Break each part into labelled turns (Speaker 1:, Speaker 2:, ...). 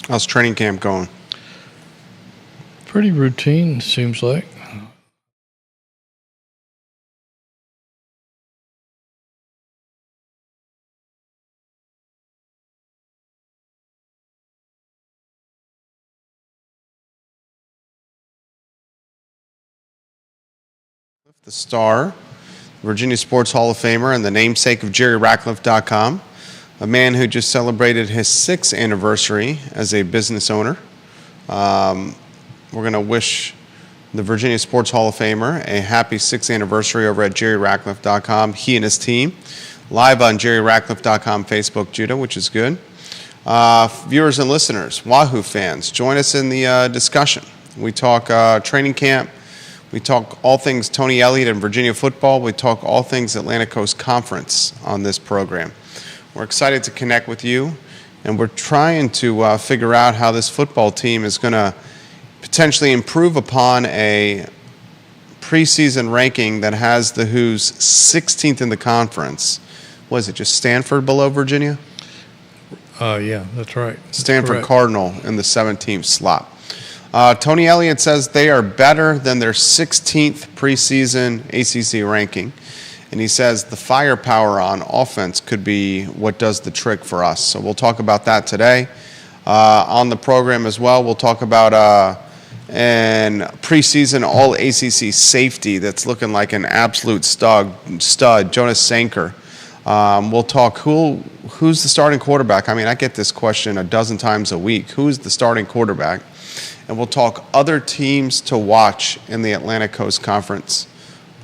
Speaker 1: How's training camp going?
Speaker 2: Pretty routine, seems like.
Speaker 1: The star, Virginia Sports Hall of Famer, and the namesake of JerryRatcliffe.com, a man who just celebrated his 6th anniversary as a business owner. We're going to wish the Virginia Sports Hall of Famer a happy 6th anniversary over at JerryRatcliffe.com, he and his team, live on JerryRatcliffe.com Facebook, Judah, which is good. Viewers and listeners, Wahoo fans, join us in the discussion. We talk training camp. We talk all things Tony Elliott and Virginia football. We talk all things Atlantic Coast Conference on this program. We're excited to connect with you, and we're trying to figure out how this football team is going to potentially improve upon a preseason ranking that has the Who's 16th in the conference. Was it just Stanford below Virginia?
Speaker 2: Yeah, that's right.
Speaker 1: Stanford
Speaker 2: Correct.
Speaker 1: Cardinal in the 17th slot. Tony Elliott says they are better than their 16th preseason ACC ranking. And he says the firepower on offense could be what does the trick for us. So we'll talk about that today. On the program as well, we'll talk about an preseason all-ACC safety that's looking like an absolute stud, Jonas Sanker. We'll talk who's the starting quarterback. I mean, I get this question a dozen times a week. Who's the starting quarterback? And we'll talk other teams to watch in the Atlantic Coast Conference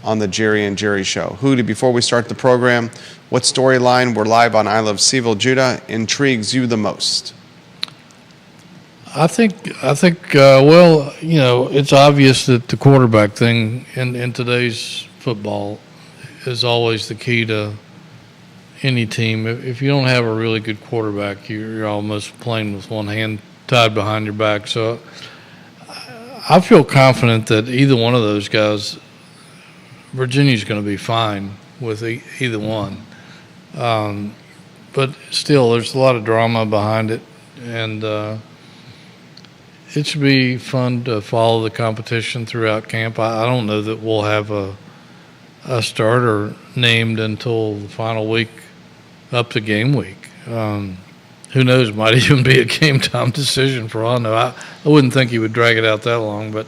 Speaker 1: on the Jerry and Jerry Show. Hootie, before we start the program, what storyline, we're live on I Love CVille, Judah, intrigues you the most?
Speaker 2: I think. Well, you know, it's obvious that the quarterback thing in today's football is always the key to any team. If you don't have a really good quarterback, you're almost playing with one hand tied behind your back. So I feel confident that either one of those guys, Virginia's going to be fine with either one. But still, there's a lot of drama behind it, and it should be fun to follow the competition throughout camp. I don't know that we'll have a starter named until the final week up to game week. Who knows, might even be a game time decision for all I know. I wouldn't think he would drag it out that long, but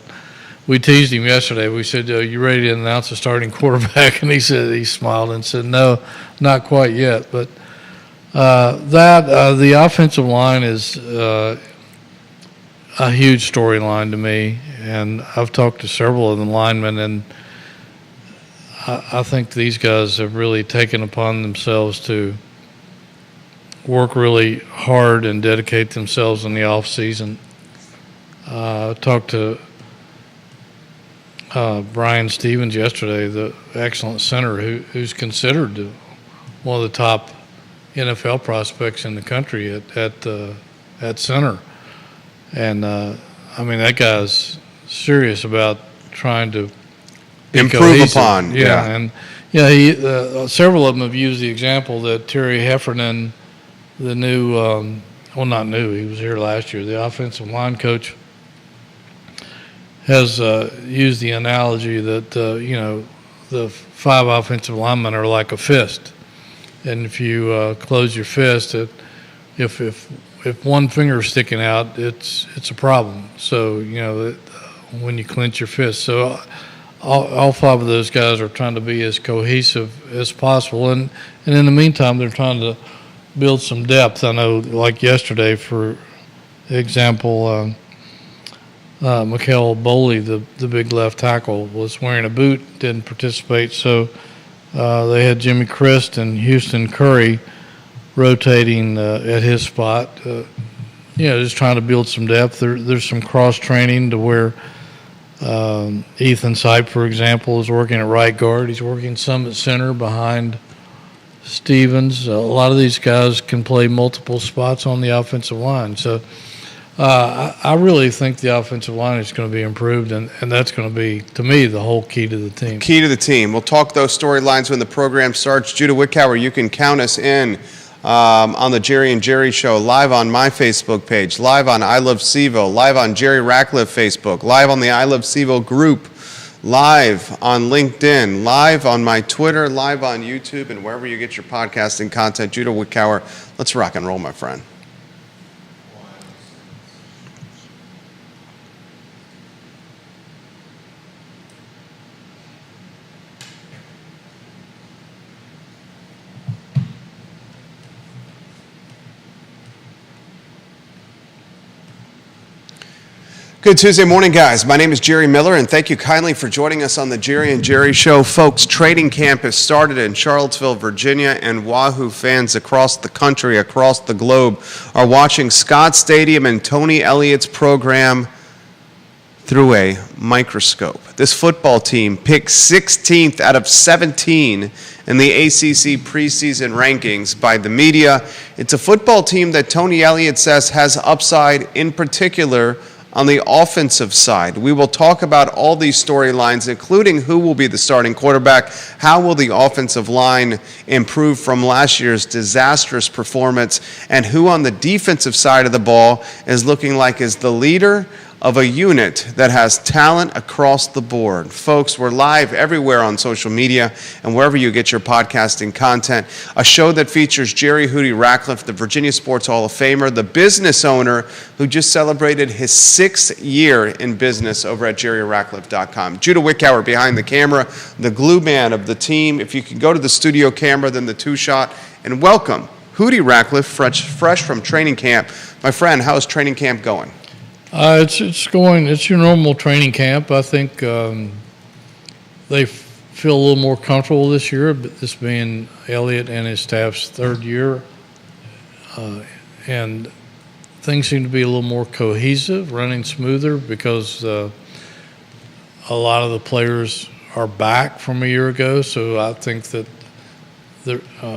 Speaker 2: we teased him yesterday. We said, "Are you ready to announce a starting quarterback?" And he smiled and said, "No, not quite yet." But the offensive line is a huge storyline to me, and I've talked to several of the linemen, and I think these guys have really taken upon themselves to work really hard and dedicate themselves in the off season. Talked to Brian Stevens yesterday, the excellent center who's considered one of the top NFL prospects in the country at center. And I mean, that guy's serious about trying to
Speaker 1: improve
Speaker 2: cohesive.
Speaker 1: upon. Yeah.
Speaker 2: And he several of them have used the example that Terry Heffernan, the new, not new, he was here last year, the offensive line coach, has used the analogy that, the 5 offensive linemen are like a fist. And if you close your fist, if one finger is sticking out, it's a problem. So, when you clench your fist. So all 5 of those guys are trying to be as cohesive as possible. And in the meantime, they're trying to build some depth. I know, like yesterday, for example, Mikael Boley, the big left tackle, was wearing a boot, didn't participate. So they had Jimmy Christ and Houston Curry rotating at his spot. Just trying to build some depth. There's some cross-training to where Ethan Sipe, for example, is working at right guard. He's working some at center behind Stevens. A lot of these guys can play multiple spots on the offensive line. So I really think the offensive line is going to be improved, and that's going to be, to me, the whole key to the team.
Speaker 1: Key to the team. We'll talk those storylines when the program starts. Judah Wickower, you can count us in on the Jerry and Jerry Show, live on my Facebook page, live on I Love CVille, live on Jerry Ratcliffe Facebook, live on the I Love CVille group, live on LinkedIn, live on my Twitter, live on YouTube, and wherever you get your podcasting content. Judah Wickower, let's rock and roll, my friend. Good Tuesday morning, guys. My name is Jerry Miller, and thank you kindly for joining us on the Jerry and Jerry Show. Folks, training camp has started in Charlottesville, Virginia, and Wahoo fans across the country, across the globe, are watching Scott Stadium and Tony Elliott's program through a microscope. This football team picked 16th out of 17 in the ACC preseason rankings by the media. It's a football team that Tony Elliott says has upside, in particular on the offensive side. We will talk about all these storylines, including who will be the starting quarterback, how will the offensive line improve from last year's disastrous performance, and who on the defensive side of the ball is looking like is the leader of a unit that has talent across the board. Folks, we're live everywhere on social media and wherever you get your podcasting content. A show that features Jerry Hootie Ratcliffe, the Virginia Sports Hall of Famer, the business owner who just celebrated his 6th year in business over at jerryratcliffe.com. Judah Wickower behind the camera, the glue man of the team. If you can go to the studio camera, then the two-shot, and welcome Hootie Ratcliffe, fresh from training camp. My friend, how's training camp going?
Speaker 2: It's going. It's your normal training camp. I think they feel a little more comfortable this year. But this being Elliott and his staff's 3rd year, and things seem to be a little more cohesive, running smoother because a lot of the players are back from a year ago. So I think that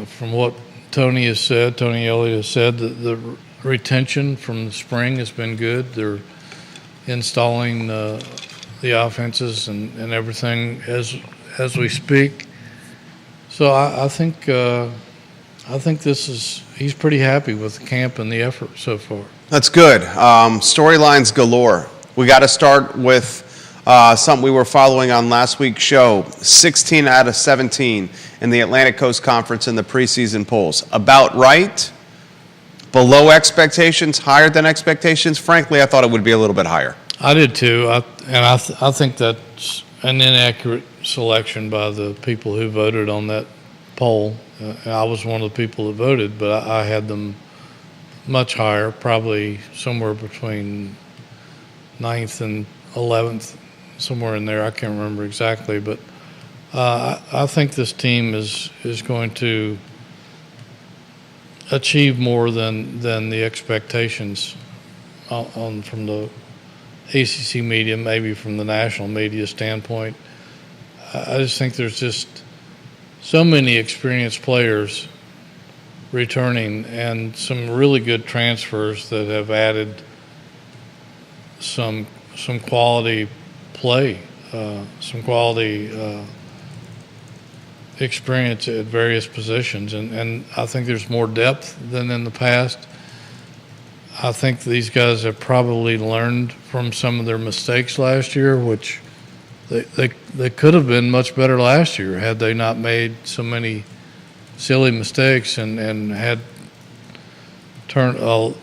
Speaker 2: from what Tony Elliott has said, that the retention from the spring has been good. They're installing the offenses and everything as we speak. So I think he's pretty happy with the camp and the effort so far.
Speaker 1: That's good. Storylines galore. We got to start with something we were following on last week's show. 16 out of 17 in the Atlantic Coast Conference in the preseason polls. About right? Below expectations, higher than expectations? Frankly, I thought it would be a little bit higher.
Speaker 2: I did too. I think that's an inaccurate selection by the people who voted on that poll. I was one of the people that voted, but I had them much higher, probably somewhere between 9th and 11th, somewhere in there. I can't remember exactly, but I think this team is going to achieve more than the expectations from the ACC media, maybe from the national media standpoint. I just think there's just so many experienced players returning and some really good transfers that have added some quality play, some quality experience at various positions, and I think there's more depth than in the past. I think these guys have probably learned from some of their mistakes last year, which they could have been much better last year had they not made so many silly mistakes and had a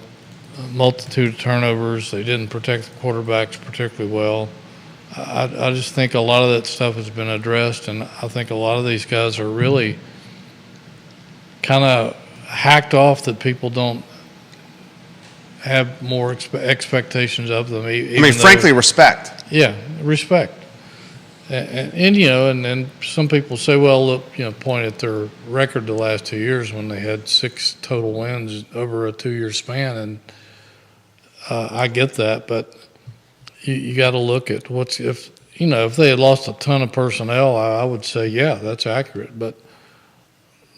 Speaker 2: multitude of turnovers. They didn't protect the quarterbacks particularly well. I just think a lot of that stuff has been addressed, and I think a lot of these guys are really kind of hacked off that people don't have more expectations of them.
Speaker 1: Frankly, respect.
Speaker 2: Yeah, respect. And some people say, well, look, point at their record the last 2 years when they had 6 total wins over a 2-year span, and I get that, but you got to look at if they had lost a ton of personnel, I would say, yeah, that's accurate. But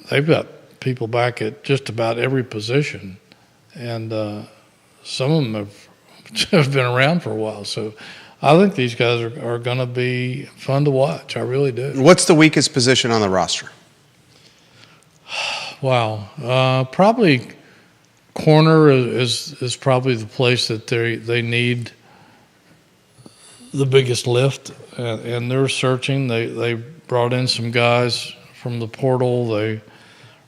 Speaker 2: they've got people back at just about every position, and some of them have been around for a while. So I think these guys are going to be fun to watch. I really do.
Speaker 1: What's the weakest position on the roster?
Speaker 2: Wow. Probably corner is probably the place that they need the biggest lift, and they're searching. They brought in some guys from the portal. They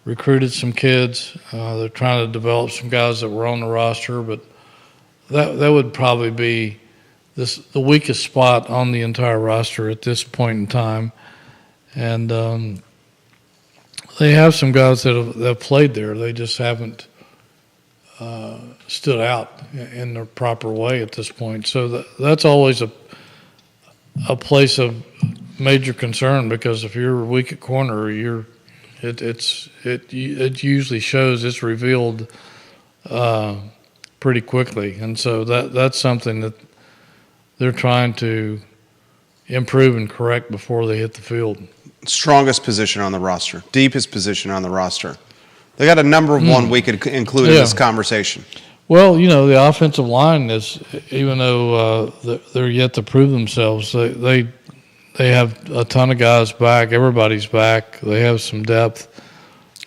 Speaker 2: recruited some kids. They're trying to develop some guys that were on the roster, but that would probably be the weakest spot on the entire roster at this point in time. And they have some guys that have played there. They just haven't stood out in the proper way at this point. So that's always a place of major concern, because if you're weak at corner, it usually shows. It's revealed pretty quickly, and so that's something that they're trying to improve and correct before they hit the field.
Speaker 1: Strongest position on the roster, deepest position on the roster. They got a number of one we could include in this conversation.
Speaker 2: Well, the offensive line is, even though they're yet to prove themselves, they have a ton of guys back. Everybody's back. They have some depth.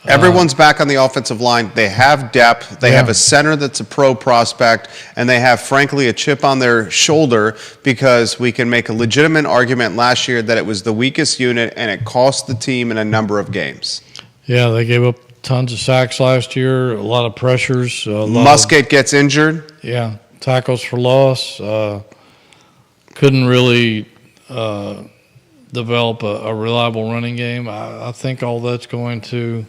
Speaker 1: Everyone's back on the offensive line. They have depth. They have a center that's a pro prospect, and they have, frankly, a chip on their shoulder, because we can make a legitimate argument last year that it was the weakest unit and it cost the team in a number of games.
Speaker 2: Yeah, they gave up tons of sacks last year, a lot of pressures.
Speaker 1: Musket gets injured.
Speaker 2: Yeah, tackles for loss. Couldn't really develop a reliable running game. I think all that's going to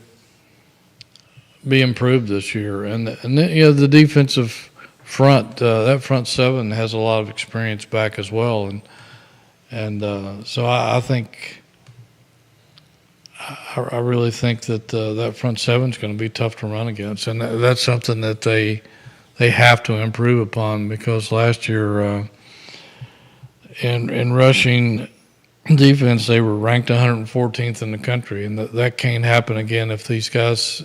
Speaker 2: be improved this year. And then, the defensive front, that front seven has a lot of experience back as well. And so I think, I really think that that front seven is going to be tough to run against. And that's something that they have to improve upon, because last year in rushing defense, they were ranked 114th in the country. And that can't happen again if these guys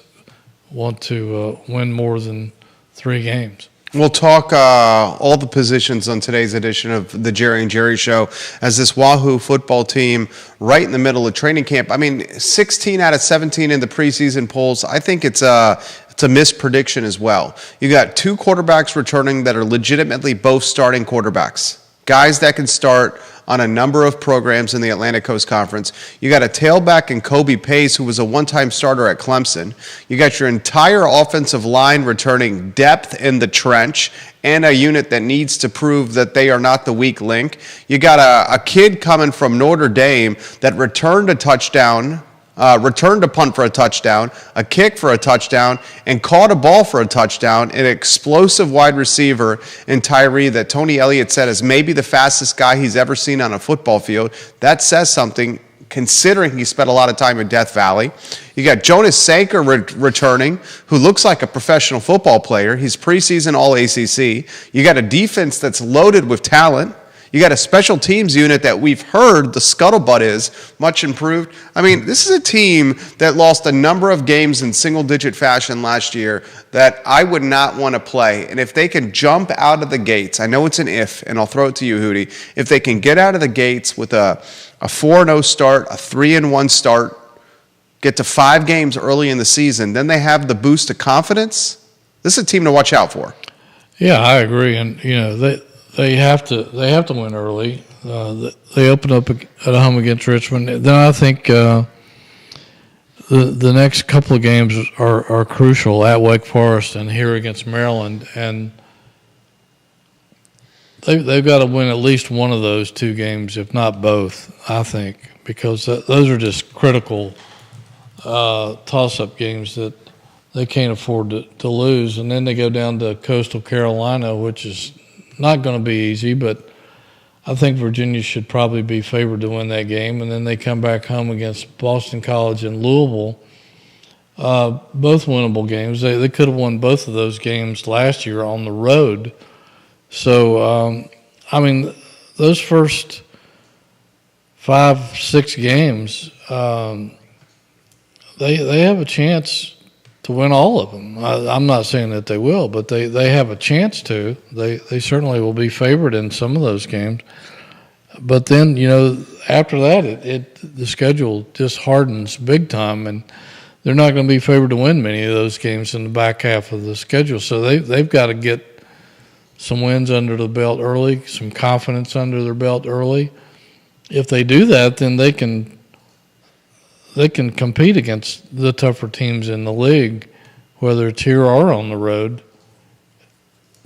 Speaker 2: want to win more than 3 games.
Speaker 1: We'll talk all the positions on today's edition of the Jerry and Jerry Show, as this Wahoo football team, right in the middle of training camp. I mean, 16 out of 17 in the preseason polls. I think it's a misprediction as well. You got 2 quarterbacks returning that are legitimately both starting quarterbacks, guys that can start on a number of programs in the Atlantic Coast Conference. You got a tailback in Kobe Pace, who was a one-time starter at Clemson. You got your entire offensive line returning depth in the trench, and a unit that needs to prove that they are not the weak link. You got a kid coming from Notre Dame that returned a touchdown, returned a punt for a touchdown, a kick for a touchdown, and caught a ball for a touchdown. An explosive wide receiver in Tyree that Tony Elliott said is maybe the fastest guy he's ever seen on a football field. That says something, considering he spent a lot of time in Death Valley. You got Jonas Sanker returning, who looks like a professional football player. He's preseason All-ACC. You got a defense that's loaded with talent. You got a special teams unit that we've heard the scuttlebutt is much improved. I mean, this is a team that lost a number of games in single-digit fashion last year that I would not want to play. And if they can jump out of the gates, I know it's an if, and I'll throw it to you, Hootie. If they can get out of the gates with a 4-0 start, a 3-1 start, get to 5 games early in the season, then they have the boost of confidence. This is a team to watch out for.
Speaker 2: Yeah, I agree. And, they have to win early. They open up at home against Richmond. Then I think the next couple of games are crucial, at Wake Forest and here against Maryland, and they've got to win at least one of those 2 games, if not both, I think, because those are just critical toss-up games that they can't afford to lose. And then they go down to Coastal Carolina, which is not going to be easy, but I think Virginia should probably be favored to win that game. And then they come back home against Boston College and Louisville, both winnable games. They could have won both of those games last year on the road. So, those first 5-6 games, they have a chance to win all of them. I'm not saying that they will, but they have a chance to. They certainly will be favored in some of those games. But then, after that, the schedule just hardens big time, and they're not going to be favored to win many of those games in the back half of the schedule. So they've got to get some wins under the belt early, some confidence under their belt early. If they do that, then they can compete against the tougher teams in the league, whether it's here or on the road.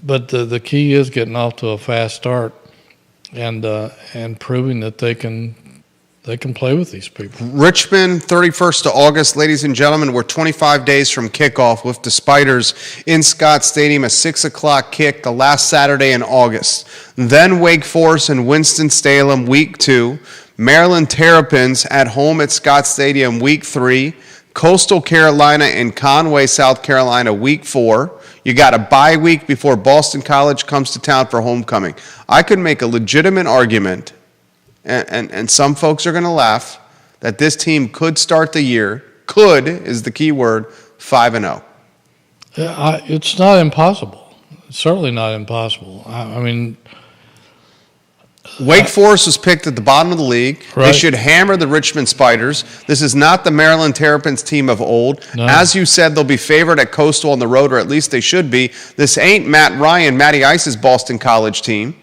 Speaker 2: But the key is getting off to a fast start and proving that they can play with these people.
Speaker 1: Richmond, 31st of August, ladies and gentlemen. We're 25 days from kickoff with the Spiders in Scott Stadium, a 6 o'clock kick the last Saturday in August. Then Wake Forest and Winston-Salem, week 2. Maryland Terrapins at home at Scott Stadium, week 3. Coastal Carolina and Conway, South Carolina, week 4. You got a bye week before Boston College comes to town for homecoming. I could make a legitimate argument, and some folks are going to laugh, that this team could start the year, could is the key word, 5-0.
Speaker 2: It's not impossible. It's certainly not impossible. I mean,
Speaker 1: Wake Forest was picked at the bottom of the league.
Speaker 2: Right.
Speaker 1: They should hammer the Richmond Spiders. This is not the Maryland Terrapins team of old.
Speaker 2: No.
Speaker 1: As you said, they'll be favored at Coastal on the road, or at least they should be. This ain't Matty Ice's Boston College team.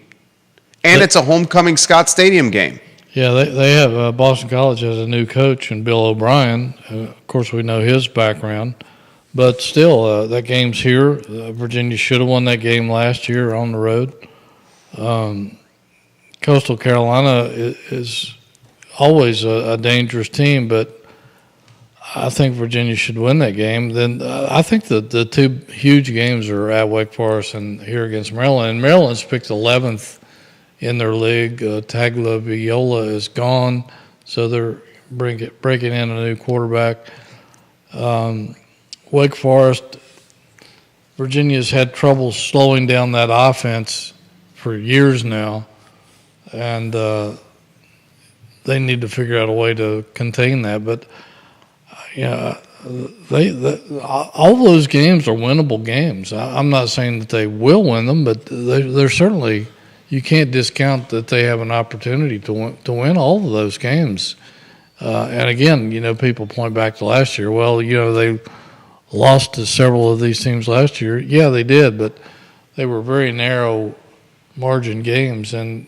Speaker 1: And it's a homecoming Scott Stadium game.
Speaker 2: Yeah, they have Boston College has a new coach in Bill O'Brien. Of course, we know his background. But still, that game's here. Virginia should have won that game last year on the road. Coastal Carolina is always a dangerous team, but I think Virginia should win that game. Then I think the two huge games are at Wake Forest and here against Maryland. And Maryland's picked 11th in their league. Tagovailoa is gone, so they're breaking in a new quarterback. Wake Forest, Virginia's had trouble slowing down that offense for years now. And they need to figure out a way to contain that. But all those games are winnable games. I'm not saying that they will win them, but they're certainly, you can't discount that they have an opportunity to win all of those games. And again, people point back to last year. Well, they lost to several of these teams last year. Yeah, they did, but they were very narrow margin games, and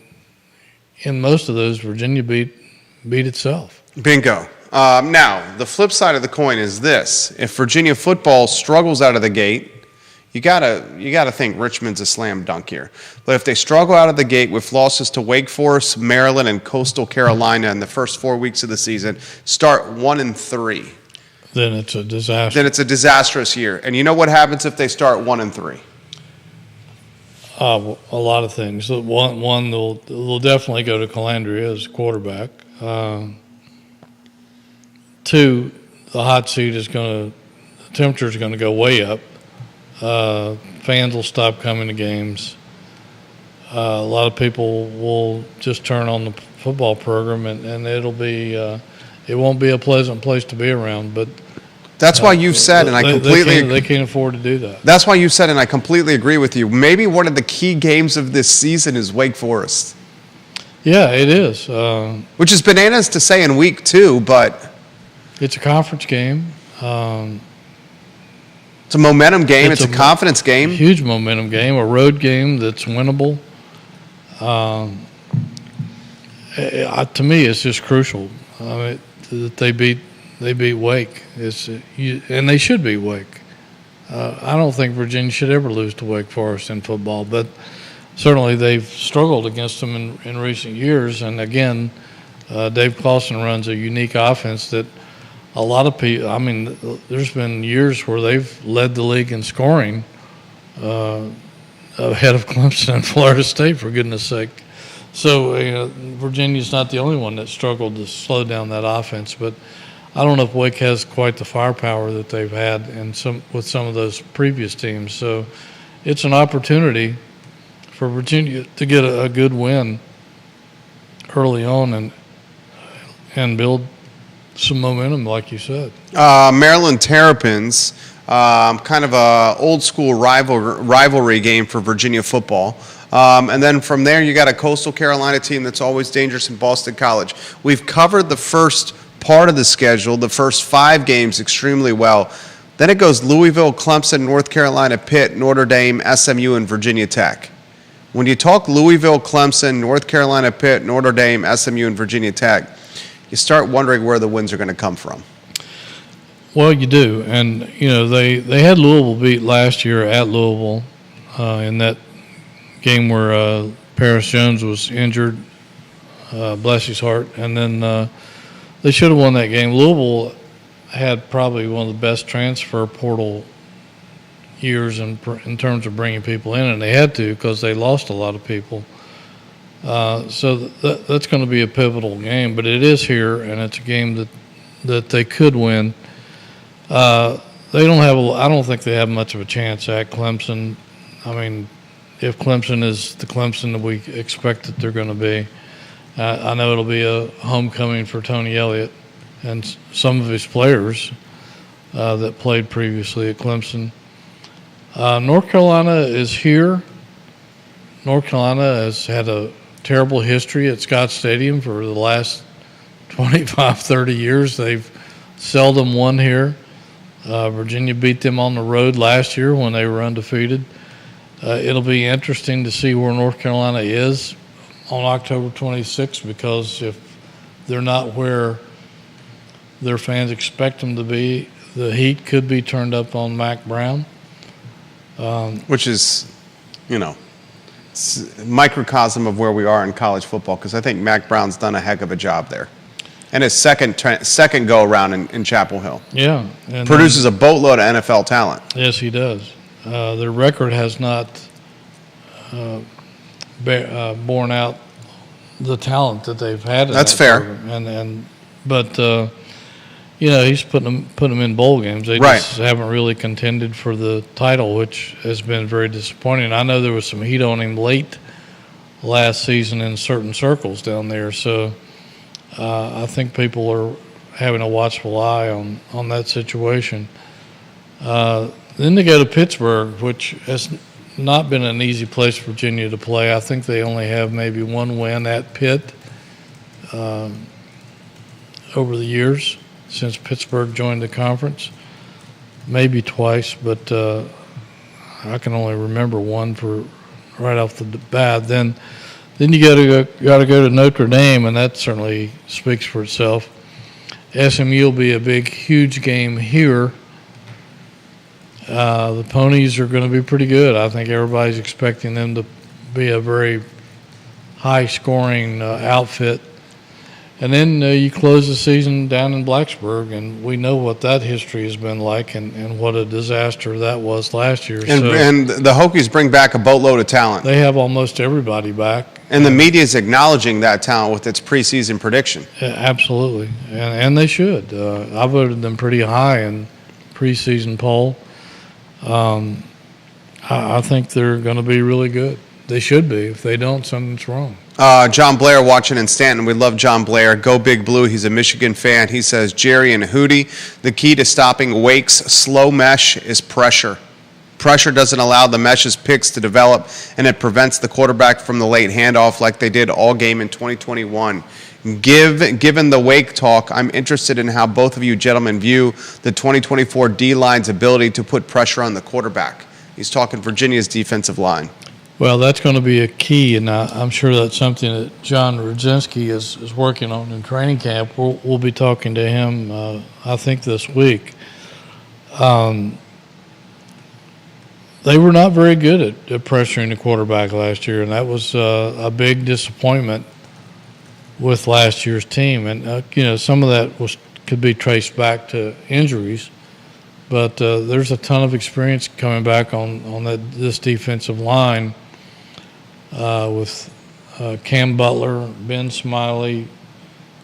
Speaker 2: in most of those, Virginia beat itself.
Speaker 1: Bingo. Now, the flip side of the coin is this. If Virginia football struggles out of the gate, you gotta think Richmond's a slam dunk here. But if they struggle out of the gate with losses to Wake Forest, Maryland, and Coastal Carolina in the first 4 weeks of the season, start 1-3.
Speaker 2: Then it's a disaster.
Speaker 1: Then it's a disastrous year. And you know what happens if they start 1-3?
Speaker 2: A lot of things. One, they'll definitely go to Calandria as quarterback. 2, the hot seat the temperature is going to go way up. Fans will stop coming to games. A lot of people will just turn on the football program, and it won't be a pleasant place to be around. But
Speaker 1: that's why you've said, and I completely
Speaker 2: they can't afford to do that.
Speaker 1: That's why you said, and I completely agree with you. Maybe one of the key games of this season is Wake Forest.
Speaker 2: Yeah, it is.
Speaker 1: Which is bananas to say in week 2, but
Speaker 2: it's a conference game.
Speaker 1: It's a momentum game. It's a confidence game.
Speaker 2: Huge momentum game. A road game that's winnable. To me, it's just crucial. That they beat Wake. And they should beat Wake. I don't think Virginia should ever lose to Wake Forest in football, but certainly they've struggled against them in recent years. And again, Dave Clawson runs a unique offense that a lot of people, there's been years where they've led the league in scoring ahead of Clemson and Florida State, for goodness sake. So Virginia's not the only one that struggled to slow down that offense, but I don't know if Wake has quite the firepower that they've had with some of those previous teams. So it's an opportunity for Virginia to get a good win early on and build some momentum, like you said.
Speaker 1: Maryland Terrapins, kind of a old school rivalry game for Virginia football. And then from there, you got a Coastal Carolina team that's always dangerous in Boston College. We've covered the first part of the schedule, the first 5 games extremely well. Then it goes Louisville, Clemson, North Carolina, Pitt, Notre Dame, SMU, and Virginia Tech. When you talk Louisville, Clemson, North Carolina, Pitt, Notre Dame, SMU, and Virginia Tech, you start wondering where the wins are going to come from.
Speaker 2: Well, you do, and they had Louisville beat last year at Louisville in that game where Paris Jones was injured, bless his heart, and then they should have won that game. Louisville had probably one of the best transfer portal years in terms of bringing people in, and they had to because they lost a lot of people. So that's going to be a pivotal game, but it is here, and it's a game that they could win. They don't have. I don't think they have much of a chance at Clemson. I mean, if Clemson is the Clemson that we expect that they're going to be, I know it'll be a homecoming for Tony Elliott and some of his players that played previously at Clemson. North Carolina is here. North Carolina has had a terrible history at Scott Stadium for the last 25, 30 years. They've seldom won here. Virginia beat them on the road last year when they were undefeated. It'll be interesting to see where North Carolina is on October 26th, because if they're not where their fans expect them to be, the heat could be turned up on Mack Brown.
Speaker 1: Which is, it's a microcosm of where we are in college football, because I think Mack Brown's done a heck of a job there. And his second go-around in Chapel Hill.
Speaker 2: Yeah. And
Speaker 1: produces a boatload of NFL talent.
Speaker 2: Yes, he does. Their record has not borne out the talent that they've had.
Speaker 1: That's fair.
Speaker 2: But he's putting them in bowl games. They just haven't really contended for the title, which has been very disappointing. I know there was some heat on him late last season in certain circles down there, so I think people are having a watchful eye on that situation. Then they go to Pittsburgh, which has not been an easy place for Virginia to play. I think they only have maybe one win at Pitt over the years since Pittsburgh joined the conference. Maybe twice, but I can only remember one for right off the bat. Then you got to go to Notre Dame, and that certainly speaks for itself. SMU will be a huge game here. The Ponies are going to be pretty good. I think everybody's expecting them to be a very high-scoring outfit. And then you close the season down in Blacksburg, and we know what that history has been like and what a disaster that was last year.
Speaker 1: And the Hokies bring back a boatload of talent.
Speaker 2: They have almost everybody back.
Speaker 1: And the media is acknowledging that talent with its preseason prediction.
Speaker 2: Absolutely, and they should. I voted them pretty high in preseason poll. I think they're going to be really good. They should be. If they don't, something's wrong.
Speaker 1: John Blair watching in Stanton. We love John Blair. Go Big Blue. He's a Michigan fan. He says, Jerry and Hootie, the key to stopping Wake's slow mesh is pressure. Pressure doesn't allow the mesh's picks to develop, and it prevents the quarterback from the late handoff like they did all game in 2021. Given the Wake talk, I'm interested in how both of you gentlemen view the 2024 D-line's ability to put pressure on the quarterback. He's talking Virginia's defensive line.
Speaker 2: Well, that's going to be a key, and I'm sure that's something that John Rudzinski is working on in training camp. We'll be talking to him, I think, this week. They were not very good at pressuring the quarterback last year, and that was a big disappointment with last year's team. And, some of that could be traced back to injuries, but there's a ton of experience coming back on this defensive line with Cam Butler, Ben Smiley,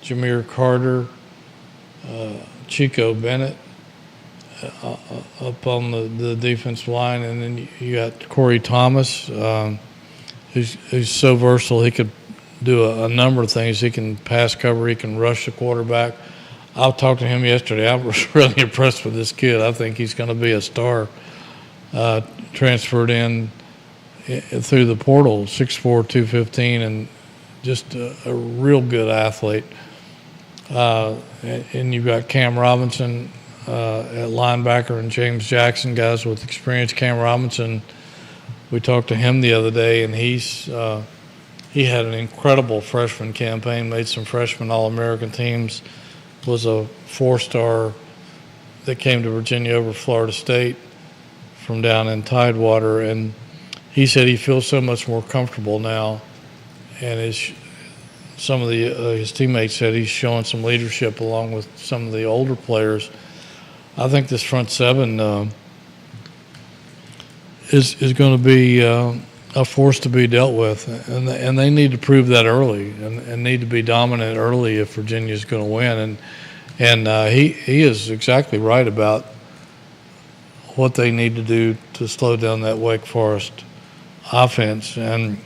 Speaker 2: Jameer Carter, Chico Bennett up on the defensive line, and then you got Corey Thomas, who's so versatile. He could do a number of things. He can pass cover. He can rush the quarterback. I talked to him yesterday. I was really impressed with this kid. I think he's going to be a star. Transferred in through the portal, 6'4", 215, and just a real good athlete. And you've got Cam Robinson at linebacker and James Jackson, guys with experience. Cam Robinson, we talked to him the other day, and he had an incredible freshman campaign, made some freshman All-American teams, was a 4-star that came to Virginia over Florida State from down in Tidewater, and he said he feels so much more comfortable now, and some of his teammates said he's showing some leadership along with some of the older players. I think this front seven is going to be a force to be dealt with, and they need to prove that early and need to be dominant early if Virginia is going to win. And he is exactly right about what they need to do to slow down that Wake Forest offense, and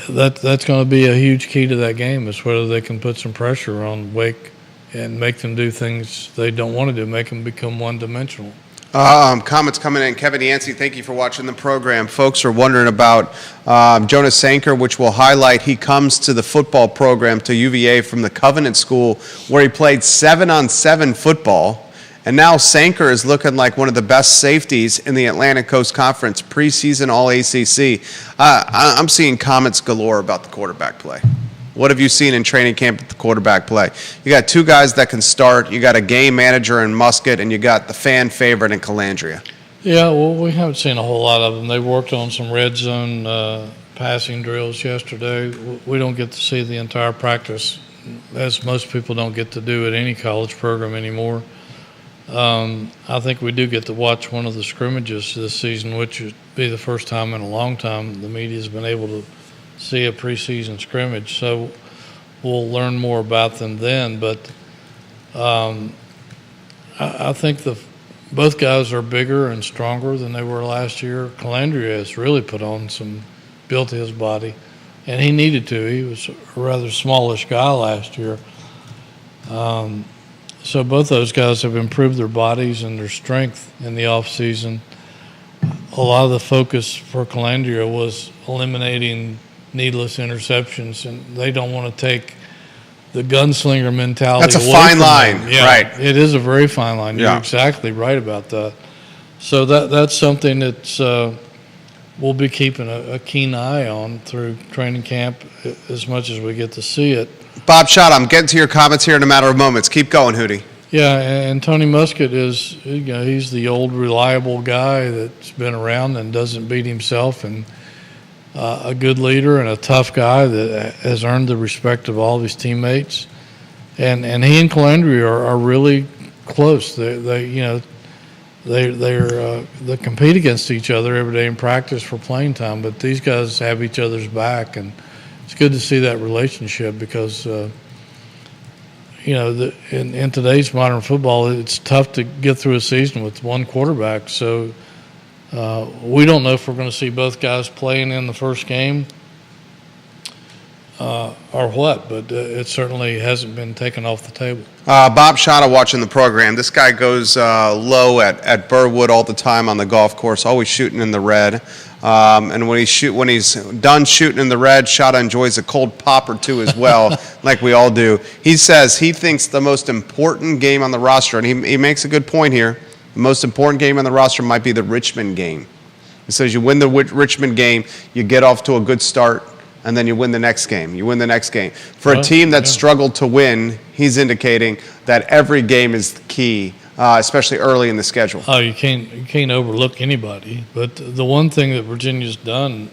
Speaker 2: that's going to be a huge key to that game, is whether they can put some pressure on Wake and make them do things they don't want to do, make them become one-dimensional.
Speaker 1: Comments coming in. Kevin Yancey, thank you for watching the program. Folks are wondering about Jonas Sanker, which we'll highlight. He comes to the football program to UVA from the Covenant School, where he played 7-on-7 football. And now Sanker is looking like one of the best safeties in the Atlantic Coast Conference, preseason All-ACC. I'm seeing comments galore about the quarterback play. What have you seen in training camp at the quarterback play? You got two guys that can start. You got a game manager in Musket, and you got the fan favorite in Calandria.
Speaker 2: Yeah, well, we haven't seen a whole lot of them. They worked on some red zone passing drills yesterday. We don't get to see the entire practice, as most people don't get to do at any college program anymore. I think we do get to watch one of the scrimmages this season, which would be the first time in a long time the media's been able to see a preseason scrimmage. So we'll learn more about them then. But I think both guys are bigger and stronger than they were last year. Calandria has really built his body, and he needed to. He was a rather smallish guy last year. So both those guys have improved their bodies and their strength in the offseason. A lot of the focus for Calandria was eliminating needless interceptions, and they don't want to take the gunslinger mentality.
Speaker 1: That's a
Speaker 2: away
Speaker 1: fine
Speaker 2: from
Speaker 1: line,
Speaker 2: them. Yeah,
Speaker 1: right?
Speaker 2: It is a very fine line.
Speaker 1: Yeah.
Speaker 2: You're exactly right about that. So that's something that's we'll be keeping a keen eye on through training camp as much as we get to see it.
Speaker 1: Bob Schott, I'm getting to your comments here in a matter of moments. Keep going, Hootie.
Speaker 2: Yeah, and Tony Musket is, he's the old reliable guy that's been around and doesn't beat himself, and a good leader and a tough guy that has earned the respect of all of his teammates. And he and Calandria are really close. They compete against each other every day in practice for playing time, but these guys have each other's back, and it's good to see that relationship because in today's modern football, it's tough to get through a season with one quarterback. So we don't know if we're going to see both guys playing in the first game or what, but it certainly hasn't been taken off the table.
Speaker 1: Bob Schott watching the program. This guy goes low at Burwood all the time on the golf course, always shooting in the red. And when he's done shooting in the red, Schott enjoys a cold pop or two as well, like we all do. He says he thinks the most important game on the roster, and he makes a good point here, the most important game on the roster might be the Richmond game. He says you win the Richmond game, you get off to a good start, and then you win the next game. You win the next game. For a team that struggled to win, he's indicating that every game is key, especially early in the schedule.
Speaker 2: Oh, you can't overlook anybody. But the one thing that Virginia's done,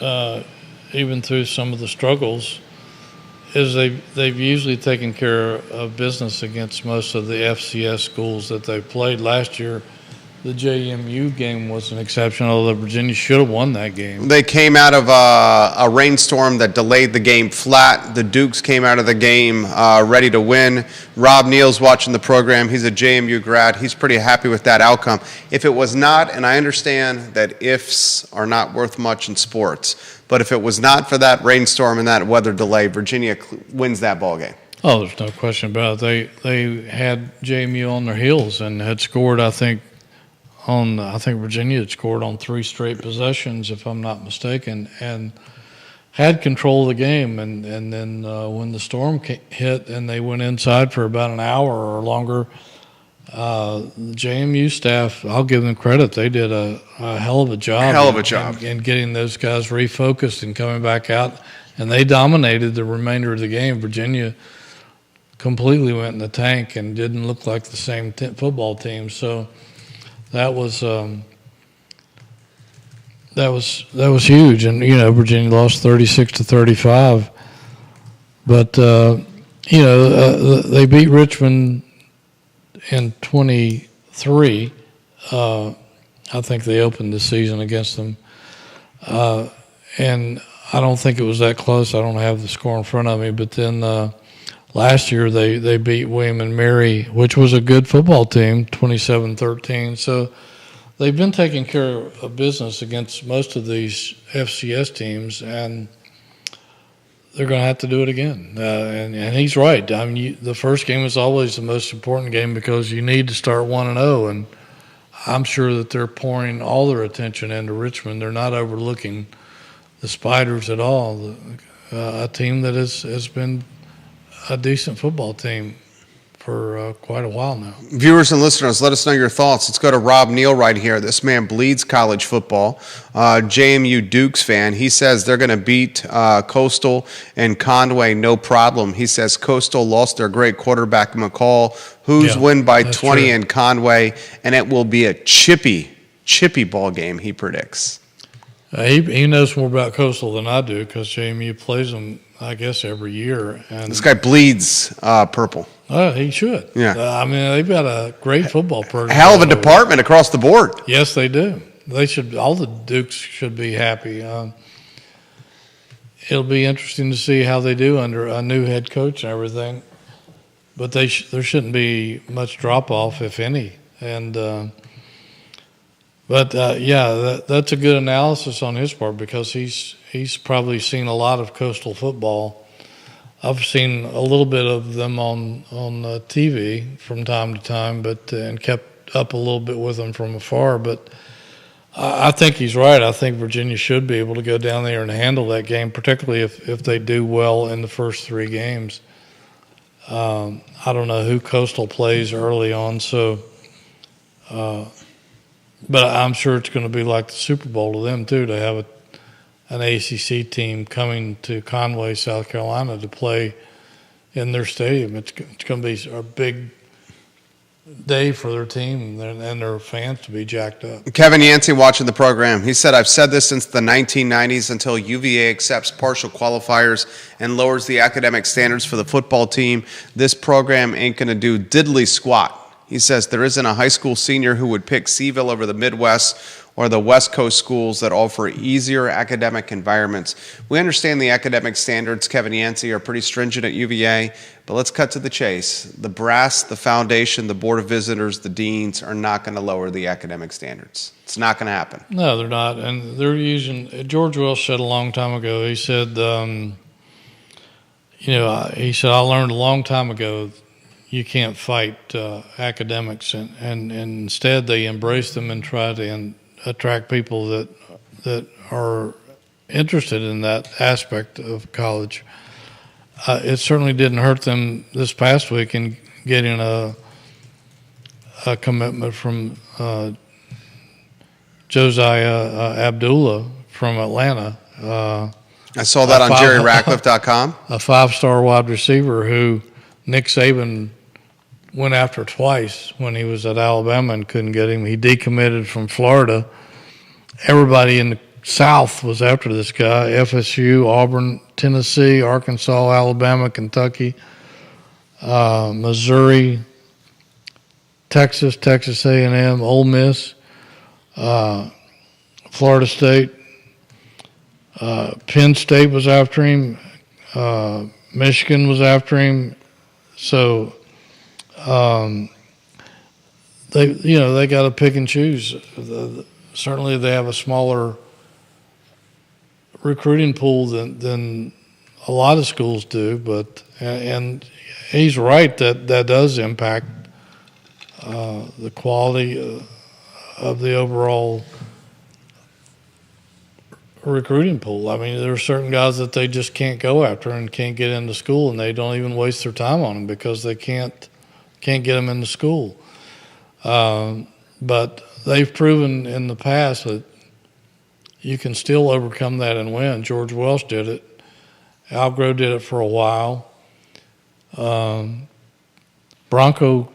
Speaker 2: even through some of the struggles, is they've usually taken care of business against most of the FCS schools that they played. Last year, the JMU game was an exception, although Virginia should have won that game.
Speaker 1: They came out of a rainstorm that delayed the game flat. The Dukes came out of the game ready to win. Rob Neal's watching the program. He's a JMU grad. He's pretty happy with that outcome. If it was not, and I understand that ifs are not worth much in sports, but if it was not for that rainstorm and that weather delay, Virginia wins that ball game.
Speaker 2: Oh, there's no question about it. They had JMU on their heels and had scored, I think Virginia had scored on 3 straight possessions, if I'm not mistaken, and had control of the game, and then when the storm hit and they went inside for about an hour or longer, the JMU staff, I'll give them credit, they did a hell of a job.
Speaker 1: Hell of a job.
Speaker 2: In getting those guys refocused and coming back out, and they dominated the remainder of the game. Virginia completely went in the tank and didn't look like the same football team. So that was huge. And Virginia lost 36-35, but they beat Richmond in 23. I think they opened the season against them, and I don't think it was that close. I don't have the score in front of me, but then last year they beat William and Mary, which was a good football team, 27-13. So they've been taking care of business against most of these FCS teams, and they're going to have to do it again. And he's right. I mean, the first game is always the most important game because you need to start 1-0, and I'm sure that they're pouring all their attention into Richmond. They're not overlooking the Spiders at all, a team that has been a decent football team for quite a while now.
Speaker 1: Viewers and listeners, let us know your thoughts. Let's go to Rob Neal right here. This man bleeds college football. JMU Dukes fan. He says they're going to beat Coastal and Conway, no problem. He says Coastal lost their great quarterback, McCall. Who's win by 20
Speaker 2: true.
Speaker 1: in Conway, and it will be a chippy ball game, he predicts.
Speaker 2: He knows more about Coastal than I do because JMU plays them, I guess, every year. And
Speaker 1: This guy bleeds purple.
Speaker 2: he should.
Speaker 1: Yeah.
Speaker 2: I mean, they've got a great football program.
Speaker 1: Hell of a department across the board.
Speaker 2: Yes, they do. They should. All the Dukes should be happy. It'll be interesting to see how they do under a new head coach and everything. But there shouldn't be much drop off, if any. And that's a good analysis on his part because he's probably seen a lot of Coastal football. I've seen a little bit of them on TV from time to time, and kept up a little bit with them from afar. But I think he's right. I think Virginia should be able to go down there and handle that game, particularly if they do well in the first three games. I don't know who Coastal plays early on, but I'm sure it's going to be like the Super Bowl to them too, to have an ACC team coming to Conway, South Carolina to play in their stadium. It's going to be a big day for their team and their fans to be jacked up.
Speaker 1: Kevin Yancey watching the program. He said, I've said this since the 1990s until UVA accepts partial qualifiers and lowers the academic standards for the football team. This program ain't going to do diddly squat. He says there isn't a high school senior who would pick Seville over the Midwest or the West Coast schools that offer easier academic environments. We understand the academic standards, Kevin Yancey, are pretty stringent at UVA, but let's cut to the chase. The brass, the foundation, the board of visitors, the deans are not going to lower the academic standards. It's not going to happen.
Speaker 2: No, they're not. And they're using, George Welsh said a long time ago, he said, I learned a long time ago you can't fight academics, and instead they embrace them and try to attract people that are interested in that aspect of college. It certainly didn't hurt them this past week in getting a commitment from Josiah Abdullah from Atlanta.
Speaker 1: I saw that on JerryRatcliffe.com.
Speaker 2: A 5-star wide receiver who Nick Saban went after twice when he was at Alabama and couldn't get him. He decommitted from Florida. Everybody in the South was after this guy: FSU, Auburn, Tennessee, Arkansas, Alabama, Kentucky, Missouri, Texas A&M, Ole Miss, Florida State, Penn State was after him, Michigan was after him. So they got to pick and choose. Certainly, they have a smaller recruiting pool than a lot of schools do, but and he's right that does impact the quality of the overall recruiting pool. I mean, there are certain guys that they just can't go after and can't get into school, and they don't even waste their time on them because they can't get them into school. But they've proven in the past that you can still overcome that and win. George Welsh did it. Algro did it for a while. Bronco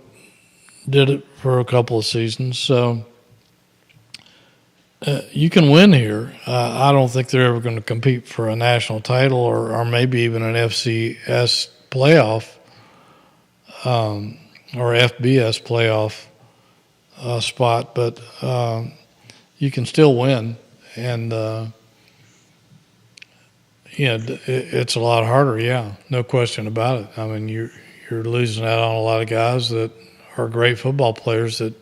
Speaker 2: did it for a couple of seasons. So you can win here. I don't think they're ever going to compete for a national title or maybe even an FCS playoff or FBS playoff spot, but you can still win. And, it's a lot harder, yeah, no question about it. I mean, you're losing out on a lot of guys that are great football players that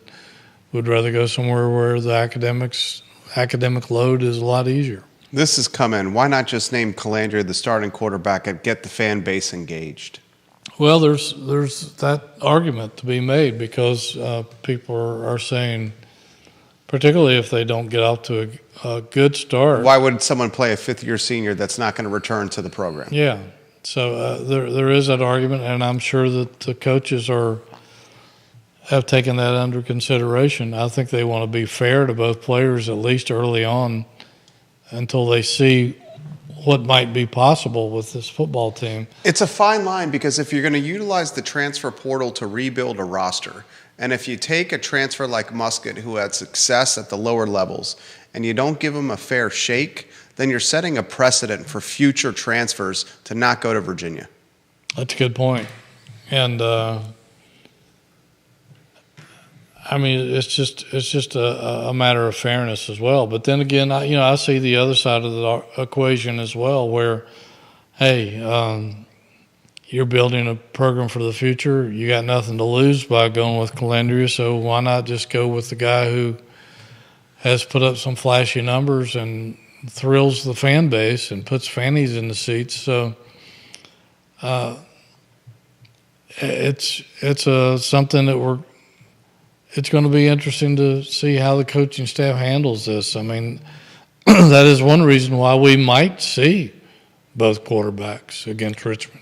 Speaker 2: would rather go somewhere where the academic load is a lot easier.
Speaker 1: This has come in. Why not just name Calandria the starting quarterback and get the fan base engaged?
Speaker 2: Well, there's that argument to be made because people are saying, particularly if they don't get off to a good start.
Speaker 1: Why would someone play a fifth-year senior that's not going to return to the program?
Speaker 2: Yeah. So there is that argument, and I'm sure that the coaches have taken that under consideration. I think they want to be fair to both players, at least early on, until they see what might be possible with this football team.
Speaker 1: It's a fine line because if you're going to utilize the transfer portal to rebuild a roster, and if you take a transfer like Musket who had success at the lower levels and you don't give him a fair shake, then you're setting a precedent for future transfers to not go to Virginia.
Speaker 2: That's a good point. And I mean, it's just a matter of fairness as well. But then again, I see the other side of the equation as well, where, hey, you're building a program for the future. You got nothing to lose by going with Calandria, so why not just go with the guy who has put up some flashy numbers and thrills the fan base and puts fannies in the seats. So it's something that it's going to be interesting to see how the coaching staff handles this. I mean, that is one reason why we might see both quarterbacks against Richmond.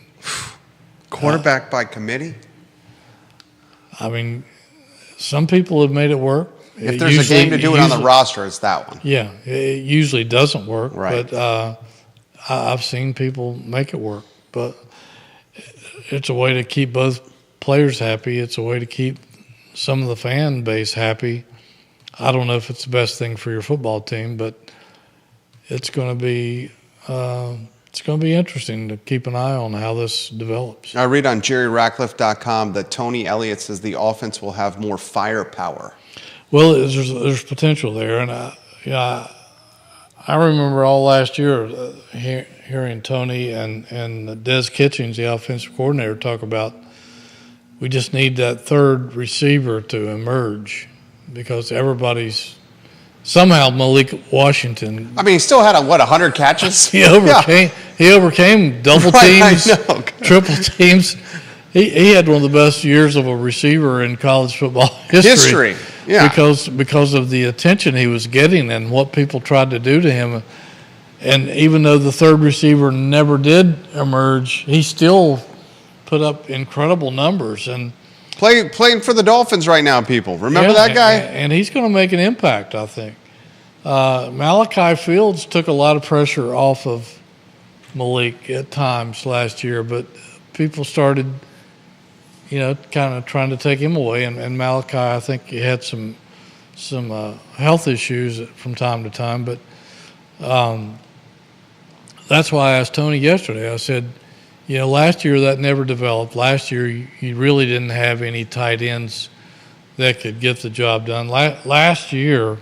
Speaker 1: Quarterback by committee?
Speaker 2: I mean, some people have made it work.
Speaker 1: If there's a game to do it on the roster, it's that one.
Speaker 2: Yeah, it usually doesn't work.
Speaker 1: Right.
Speaker 2: But I've seen people make it work. But it's a way to keep both players happy. It's a way to keep some of the fan base happy. I don't know if it's the best thing for your football team, but it's going to be interesting to keep an eye on how this develops.
Speaker 1: I read on JerryRatcliffe.com that Tony Elliott says the offense will have more firepower.
Speaker 2: Well, there's potential there, and I remember all last year hearing Tony and Des Kitchings, the offensive coordinator, talk about we just need that third receiver to emerge because somehow Malik Washington.
Speaker 1: I mean, he still had 100 catches?
Speaker 2: He overcame double teams, triple teams. He had one of the best years of a receiver in college football history.
Speaker 1: Yeah.
Speaker 2: Because of the attention he was getting and what people tried to do to him. And even though the third receiver never did emerge, he still put up incredible numbers. And
Speaker 1: playing for the Dolphins right now, people. Remember that guy?
Speaker 2: And he's going to make an impact, I think. Malachi Fields took a lot of pressure off of Malik at times last year, but people started, kind of trying to take him away. And Malachi, I think he had some health issues from time to time. But that's why I asked Tony yesterday. I said, last year that never developed. Last year you really didn't have any tight ends that could get the job done. Last year,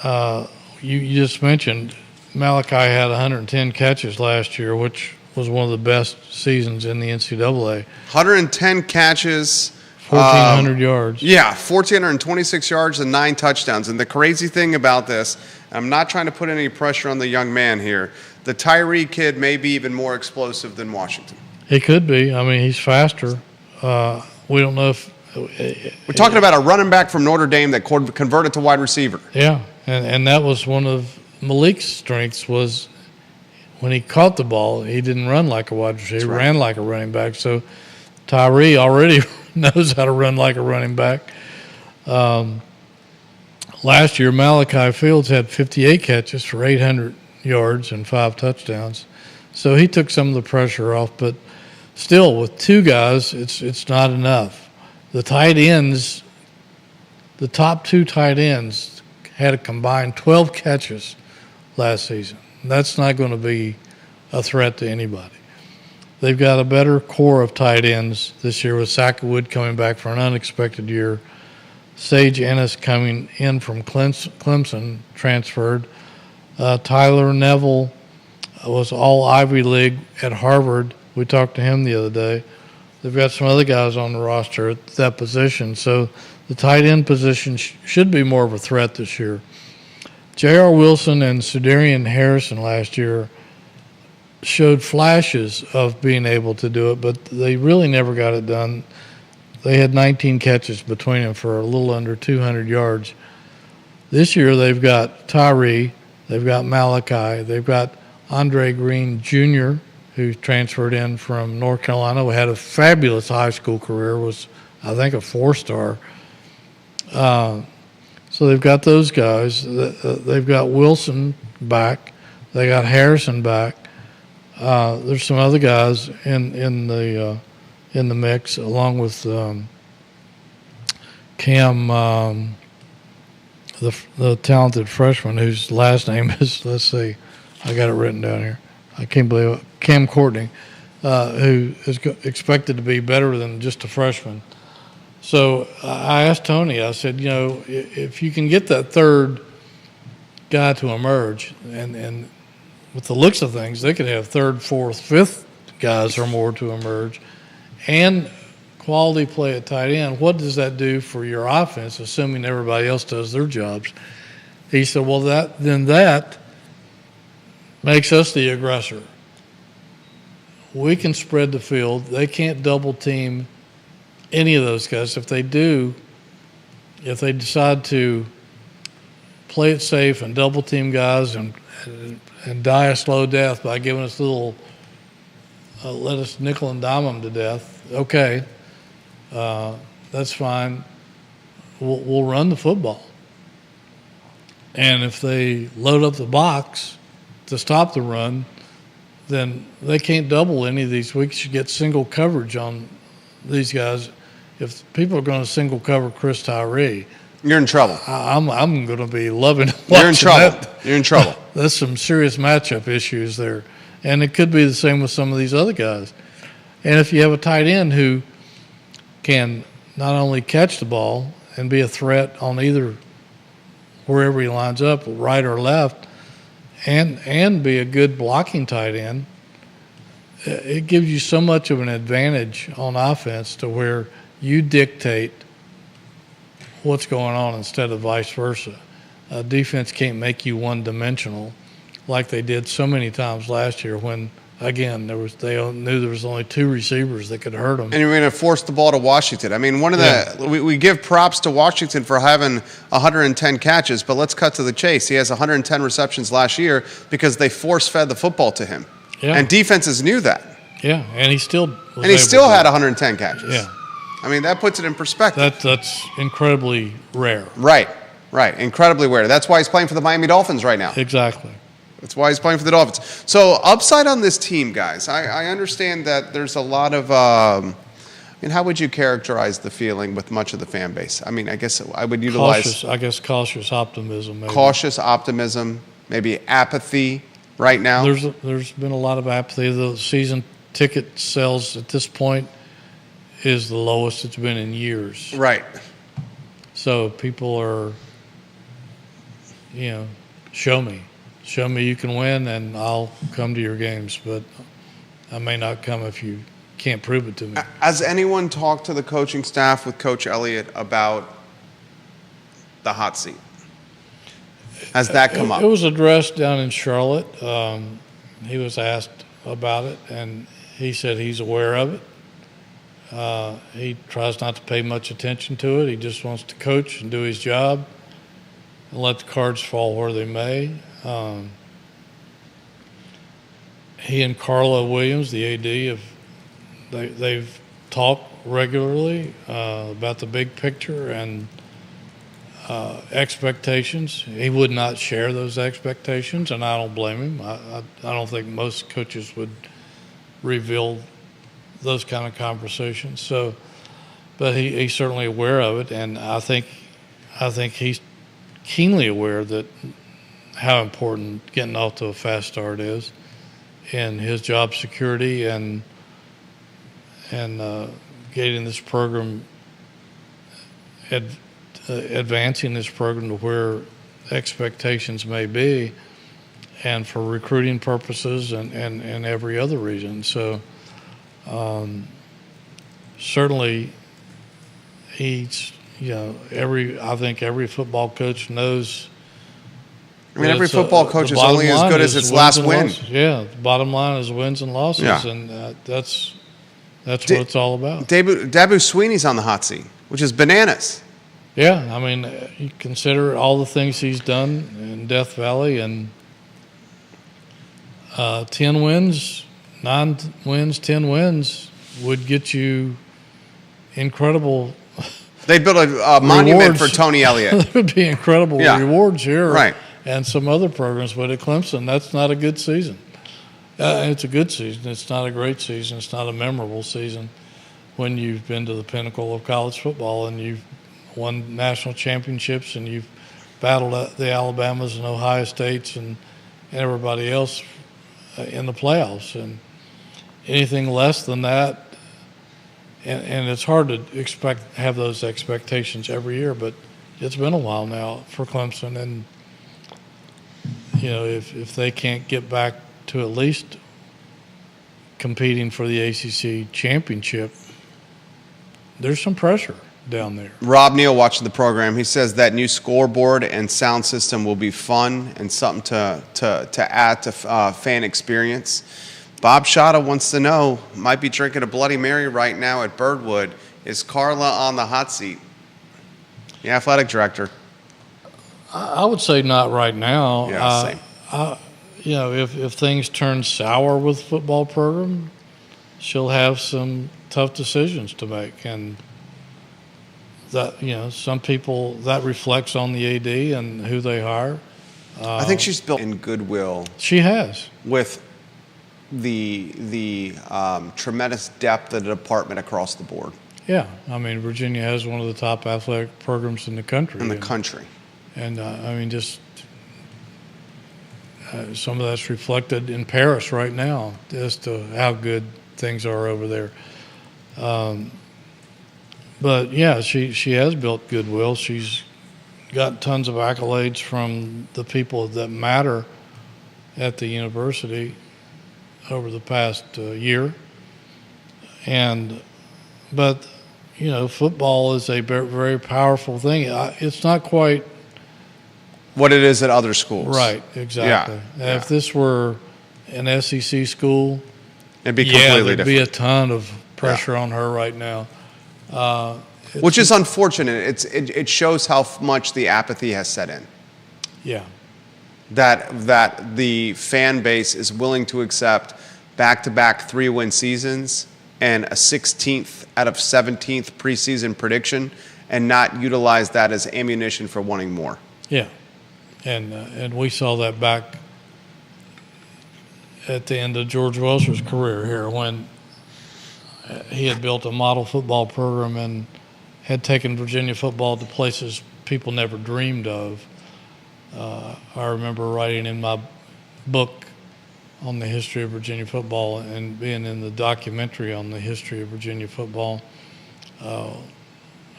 Speaker 2: you just mentioned Malachi had 110 catches last year, which was one of the best seasons in the NCAA.
Speaker 1: 110 catches.
Speaker 2: 1,400 yards.
Speaker 1: Yeah, 1,426 yards and 9 touchdowns. And the crazy thing about this, I'm not trying to put any pressure on the young man here, the Tyree kid may be even more explosive than Washington.
Speaker 2: He could be. I mean, he's faster. We don't know if
Speaker 1: we're talking about a running back from Notre Dame that converted to wide receiver.
Speaker 2: Yeah, and that was one of Malik's strengths was when he caught the ball, he didn't run like a wide receiver. He ran like a running back. So Tyree already knows how to run like a running back. Last year, Malachi Fields had 58 catches for 800 yards and 5 touchdowns. So he took some of the pressure off. But still, with 2 guys, it's not enough. The tight ends, the top 2 tight ends had a combined 12 catches last season. That's not going to be a threat to anybody. They've got a better core of tight ends this year with Sackwood coming back for an unexpected year. Sage Ennis coming in from Clemson, transferred. Tyler Neville was all Ivy League at Harvard. We talked to him the other day. They've got some other guys on the roster at that position. So the tight end position should be more of a threat this year. J.R. Wilson and Sudarian Harrison last year showed flashes of being able to do it, but they really never got it done. They had 19 catches between them for a little under 200 yards. This year they've got Tyree, they've got Malachi, they've got Andre Green Jr., who transferred in from North Carolina, who had a fabulous high school career, was, I think, a 4-star. So they've got those guys. They've got Wilson back. They got Harrison back. There's some other guys in the mix, along with Cam, the talented freshman whose last name is, let's see, I got it written down here. I can't believe it. Cam Courtney, who is expected to be better than just a freshman. So I asked Tony, I said, if you can get that third guy to emerge, and with the looks of things, they could have third, fourth, fifth guys or more to emerge, and quality play at tight end, what does that do for your offense, assuming everybody else does their jobs? He said, well, that makes us the aggressor. We can spread the field. They can't double team any of those guys. If they do, if they decide to play it safe and double team guys and die a slow death by giving us little, let us nickel and dime them to death, okay, that's fine. We'll run the football. And if they load up the box to stop the run, then they can't double any of these. We should get single coverage on these guys. If people are going to single cover Chris Tyree,
Speaker 1: you're in trouble.
Speaker 2: I'm going to be loving watching
Speaker 1: You're in trouble.
Speaker 2: that.
Speaker 1: You're in trouble.
Speaker 2: There's some serious matchup issues there. And it could be the same with some of these other guys. And if you have a tight end who can not only catch the ball and be a threat on either wherever he lines up, right or left, and be a good blocking tight end, it gives you so much of an advantage on offense to where you dictate what's going on instead of vice versa. Defense can't make you one-dimensional like they did so many times last year when, again, they knew there was only 2 receivers that could hurt them.
Speaker 1: And you're going to force the ball to Washington. I mean, we give props to Washington for having 110 catches, but let's cut to the chase. He has 110 receptions last year because they force-fed the football to him.
Speaker 2: Yeah.
Speaker 1: And defenses knew that.
Speaker 2: Yeah, and he still
Speaker 1: had 110 catches.
Speaker 2: Yeah.
Speaker 1: I mean, that puts it in perspective.
Speaker 2: That's incredibly rare.
Speaker 1: Right. Incredibly rare. That's why he's playing for the Miami Dolphins right now.
Speaker 2: Exactly.
Speaker 1: That's why he's playing for the Dolphins. So, upside on this team, guys. I understand that there's a lot of how would you characterize the feeling with much of the fan base? I mean, I guess I would utilize
Speaker 2: cautious optimism. Maybe.
Speaker 1: Cautious optimism, maybe apathy right now.
Speaker 2: There's been a lot of apathy. The season ticket sales at this point is the lowest it's been in years.
Speaker 1: Right.
Speaker 2: So people are, show me you can win and I'll come to your games, but I may not come if you can't prove it to me.
Speaker 1: Has anyone talked to the coaching staff with Coach Elliott about the hot seat? Has that come up?
Speaker 2: It was addressed down in Charlotte. He was asked about it, and he said he's aware of it. He tries not to pay much attention to it. He just wants to coach and do his job. and let the cards fall where they may. He and Carla Williams, the AD, they've talked regularly about the big picture and expectations. He would not share those expectations, and I don't blame him. I don't think most coaches would reveal those kind of conversations. So, but he's certainly aware of it, and I think he's keenly aware that how important getting off to a fast start is in his job security and getting this program, advancing this program to where expectations may be, and for recruiting purposes and every other reason. So certainly he's, I think every football coach knows.
Speaker 1: I mean, every football coach is only as good as its last win.
Speaker 2: Yeah, the bottom line is wins and losses,
Speaker 1: Yeah.
Speaker 2: and that's what it's all about.
Speaker 1: Dabu Sweeney's on the hot seat, which is bananas.
Speaker 2: Yeah, I mean, you consider all the things he's done in Death Valley, and 10 wins, 9 wins, 10 wins would get you incredible.
Speaker 1: They built a monument for
Speaker 2: rewards.
Speaker 1: Tony Elliott.
Speaker 2: There would be incredible
Speaker 1: Yeah.
Speaker 2: rewards here,
Speaker 1: Right.
Speaker 2: And some other programs, but at Clemson, that's not a good season. It's a good season. It's not a great season. It's not a memorable season when you've been to the pinnacle of college football and you've won national championships and you've battled the Alabamas and Ohio States and everybody else in the playoffs. And anything less than that, and it's hard to have those expectations every year, but it's been a while now for Clemson, and if they can't get back to at least competing for the ACC championship, there's some pressure down there.
Speaker 1: Rob Neal watching the program. He says that new scoreboard and sound system will be fun and something to add to fan experience. Bob Shada wants to know, might be drinking a Bloody Mary right now at Birdwood. Is Carla on the hot seat? The athletic director.
Speaker 2: I would say not right now.
Speaker 1: Yeah, same.
Speaker 2: If things turn sour with the football program, she'll have some tough decisions to make, and that some people that reflects on the AD and who they hire.
Speaker 1: I think she's built in goodwill.
Speaker 2: She has
Speaker 1: With the tremendous depth of the department across the board.
Speaker 2: Yeah, I mean, Virginia has one of the top athletic programs in the country. And just some of that's reflected in Paris right now as to how good things are over there. But yeah, she has built goodwill. She's got tons of accolades from the people that matter at the university over the past year. But football is a very powerful thing. It's not quite
Speaker 1: what it is at other schools.
Speaker 2: Right, exactly.
Speaker 1: Yeah.
Speaker 2: If this were an SEC school,
Speaker 1: it'd be completely
Speaker 2: there'd be a ton of pressure on her right now.
Speaker 1: Which is unfortunate. It shows how much the apathy has set in.
Speaker 2: Yeah.
Speaker 1: That the fan base is willing to accept back-to-back 3-win seasons and a 16th out of 17th preseason prediction, and not utilize that as ammunition for wanting more.
Speaker 2: Yeah, and we saw that back at the end of George Welsh's career here when he had built a model football program and had taken Virginia football to places people never dreamed of. I remember writing in my book on the history of Virginia football and being in the documentary on the history of Virginia football.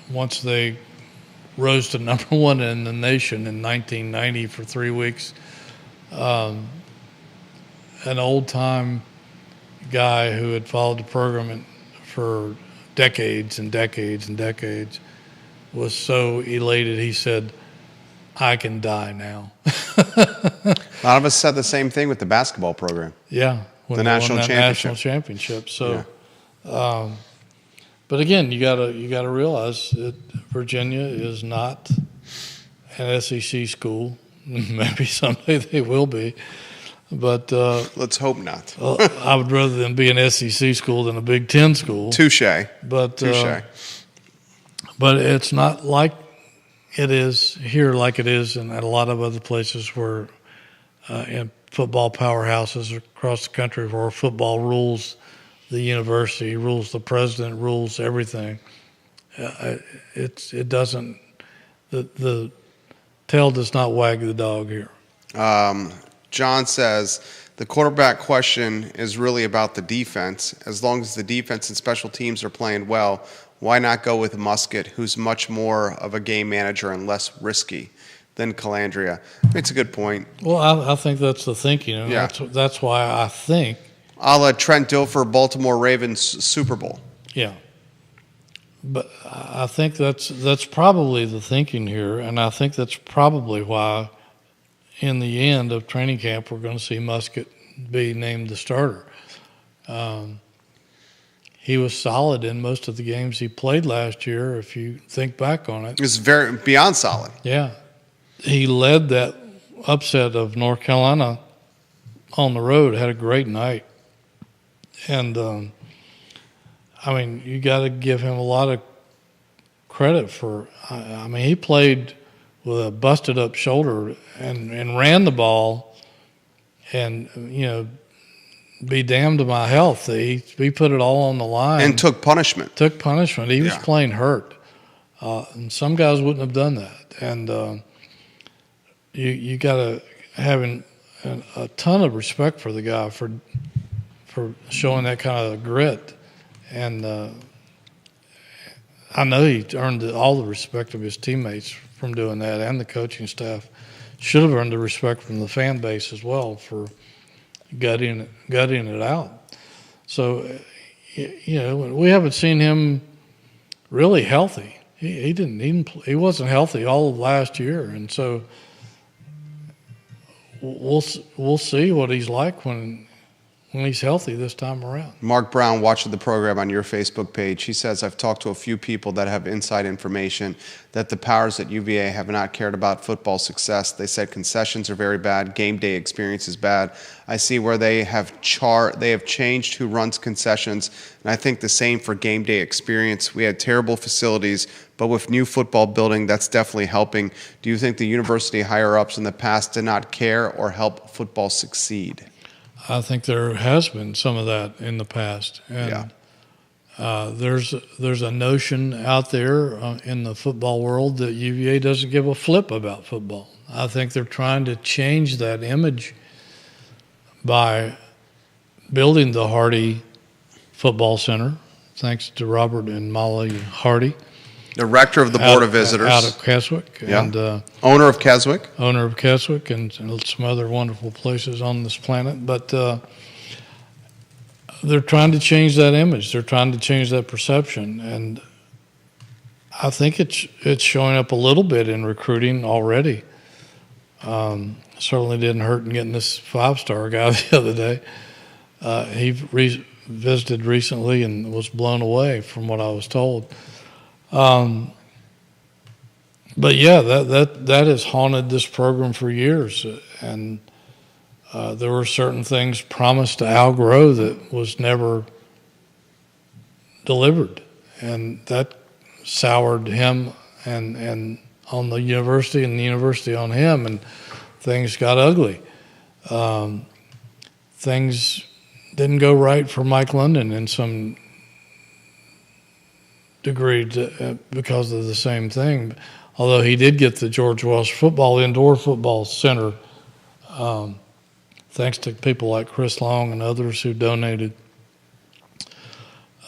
Speaker 2: Once they rose to number one in the nation in 1990 for 3 weeks, an old-time guy who had followed the program for decades and decades and decades was so elated he said, "I can die now."
Speaker 1: A lot of us said the same thing with the basketball program.
Speaker 2: Yeah, when
Speaker 1: the
Speaker 2: they won
Speaker 1: national
Speaker 2: that
Speaker 1: championship.
Speaker 2: national championship. So, but again, you gotta realize that Virginia is not an SEC school. Maybe someday they will be. But
Speaker 1: Let's hope not.
Speaker 2: I would rather them be an SEC school than a Big Ten school.
Speaker 1: Touche.
Speaker 2: But
Speaker 1: Touche.
Speaker 2: but it's not like it is here, like it is in a lot of other places where in football powerhouses across the country, where football rules the university, rules the president, rules everything. It doesn't. The tail does not wag the dog here.
Speaker 1: John says the quarterback question is really about the defense. As long as the defense and special teams are playing well, why not go with Musket, who's much more of a game manager and less risky than Calandria? It's a good point.
Speaker 2: Well, I think that's the thinking. And
Speaker 1: Yeah.
Speaker 2: That's why I think,
Speaker 1: A la Trent Dilfer, Baltimore Ravens Super Bowl.
Speaker 2: yeah. But I think that's probably the thinking here, and I think that's probably why, in the end of training camp, we're going to see Musket be named the starter. He was solid in most of the games he played last year, if you think back on it.
Speaker 1: It's very beyond solid.
Speaker 2: Yeah. He led that upset of North Carolina on the road, had a great night. And, I mean, you got to give him a lot of credit for, I mean, he played with a busted up shoulder and ran the ball and, you know, be damned to my health. He put it all on the line.
Speaker 1: And took punishment.
Speaker 2: Took punishment. He was
Speaker 1: Yeah.
Speaker 2: playing hurt. And some guys wouldn't have done that. And you got to have a ton of respect for the guy for showing that kind of grit. And I know he earned all the respect of his teammates from doing that, and the coaching staff. Should have earned the respect from the fan base as well for gutting it out. So, you know, we haven't seen him really healthy. He wasn't healthy all of last year, and so we'll see what he's like when he's healthy this time around.
Speaker 1: Mark Brown watching the program on your Facebook page. He says, I've talked to a few people that have inside information that the powers at UVA have not cared about football success. They said concessions are very bad. Game day experience is bad. I see where they have changed who runs concessions, and I think the same for game day experience. We had terrible facilities, but with new football building, that's definitely helping. Do you think the university higher-ups in the past did not care or help football succeed?
Speaker 2: I think there has been some of that in the past, and there's a notion out there in the football world that UVA doesn't give a flip about football. I think they're trying to change that image by building the Hardy Football Center, thanks to Robert and Molly Hardy.
Speaker 1: The rector of the Board of Visitors.
Speaker 2: Out of Keswick.
Speaker 1: Yeah.
Speaker 2: And
Speaker 1: Owner of Keswick.
Speaker 2: owner of Keswick and some other wonderful places on this planet. But they're trying to change that image. They're trying to change that perception. And I think it's showing up a little bit in recruiting already. Certainly didn't hurt in getting this 5-star guy the other day. He visited recently and was blown away from what I was told. But yeah, that has haunted this program for years, and there were certain things promised to Al Groh that was never delivered, and that soured him and on the university and the university on him, and things got ugly. Things didn't go right for Mike London in some degree because of the same thing, although he did get the George Welsh Indoor Football Center, thanks to people like Chris Long and others who donated.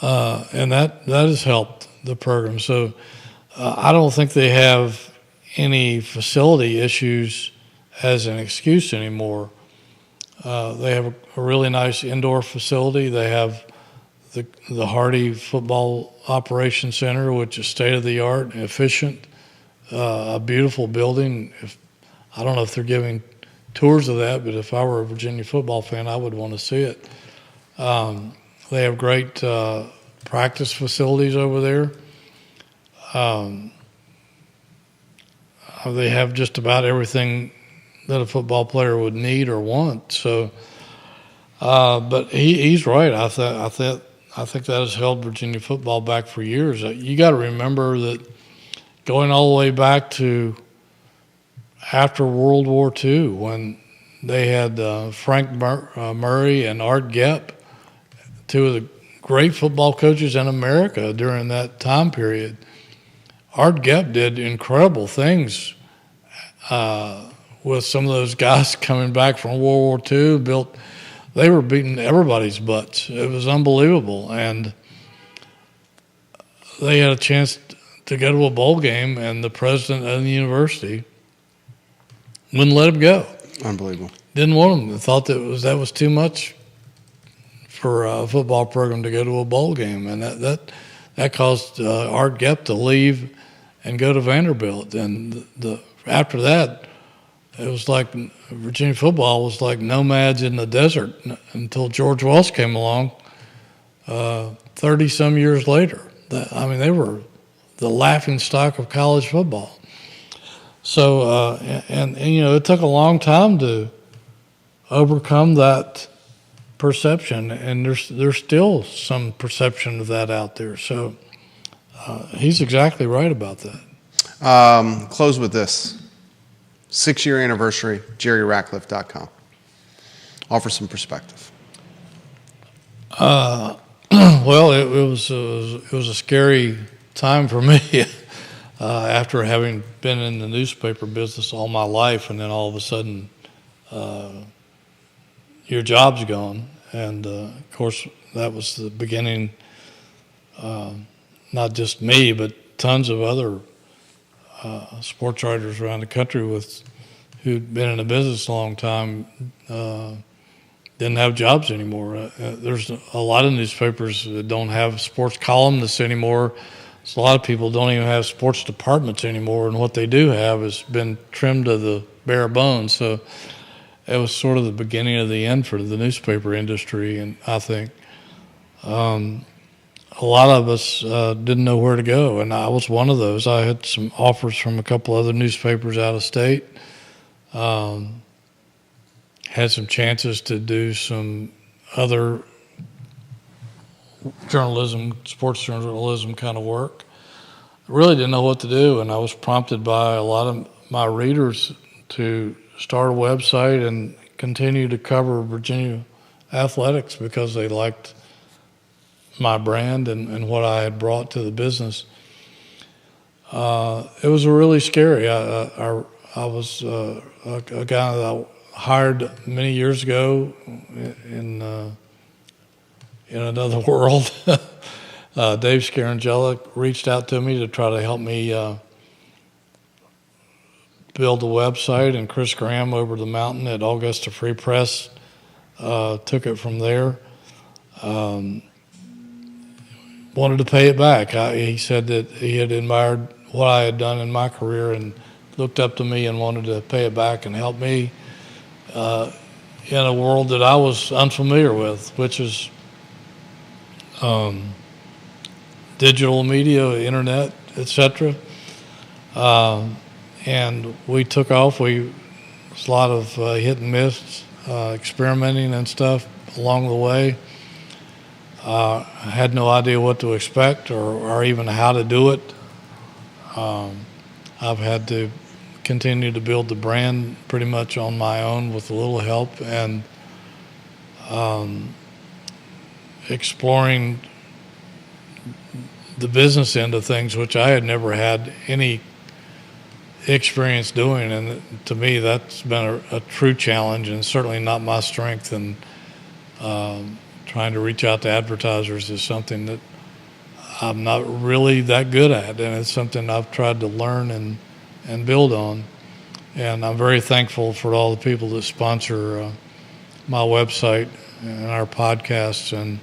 Speaker 2: And that has helped the program. So I don't think they have any facility issues as an excuse anymore. They have a really nice indoor facility. They have the Hardy Football Operations Center, which is state-of-the-art and efficient, a beautiful building. I don't know if they're giving tours of that, but if I were a Virginia football fan, I would want to see it. They have great practice facilities over there. they have just about everything that a football player would need or want. So, but he's right. I think that has held Virginia football back for years. You got to remember that going all the way back to after World War II, when they had Frank Murray and Art Gepp, two of the great football coaches in America during that time period. Art Gepp did incredible things with some of those guys coming back from World War II. They were beating everybody's butts. It was unbelievable. And they had a chance to go to a bowl game, and the president of the university wouldn't let him go.
Speaker 1: Unbelievable.
Speaker 2: Didn't want him. Thought that was too much for a football program to go to a bowl game, and that caused Art Gepp to leave and go to Vanderbilt. And after that, it was like Virginia football was like nomads in the desert until George Welsh came along 30-some years later. They were the laughingstock of college football. So, and it took a long time to overcome that perception, and there's still some perception of that out there. So he's exactly right about that.
Speaker 1: Close with this. 6-year anniversary, JerryRatcliffe.com. Offer some perspective.
Speaker 2: Well, it was a scary time for me after having been in the newspaper business all my life, and then all of a sudden your job's gone. And of course, that was the beginning, not just me, but tons of other sports writers around the country who'd been in the business a long time didn't have jobs anymore. There's a lot of newspapers that don't have sports columnists anymore. So a lot of people don't even have sports departments anymore, and what they do have has been trimmed to the bare bones. So it was sort of the beginning of the end for the newspaper industry, and I think a lot of us didn't know where to go, and I was one of those. I had some offers from a couple other newspapers out of state, had some chances to do some other journalism, sports journalism kind of work. I really didn't know what to do, and I was prompted by a lot of my readers to start a website and continue to cover Virginia athletics because they liked my brand and what I had brought to the business. It was really scary. I was a guy that I hired many years ago in another world. Dave Scarangella reached out to me to try to help me build a website, and Chris Graham over the mountain at Augusta Free Press took it from there. Wanted to pay it back. He said that he had admired what I had done in my career and looked up to me and wanted to pay it back and help me in a world that I was unfamiliar with, which is digital media, internet, etc. And we took off. There was a lot of hit and miss, experimenting and stuff along the way. I had no idea what to expect or even how to do it. I've had to continue to build the brand pretty much on my own with a little help, and exploring the business end of things, which I had never had any experience doing. And to me, that's been a true challenge, and certainly not my strength. And trying to reach out to advertisers is something that I'm not really that good at, and it's something I've tried to learn and build on. And I'm very thankful for all the people that sponsor my website and our podcasts, and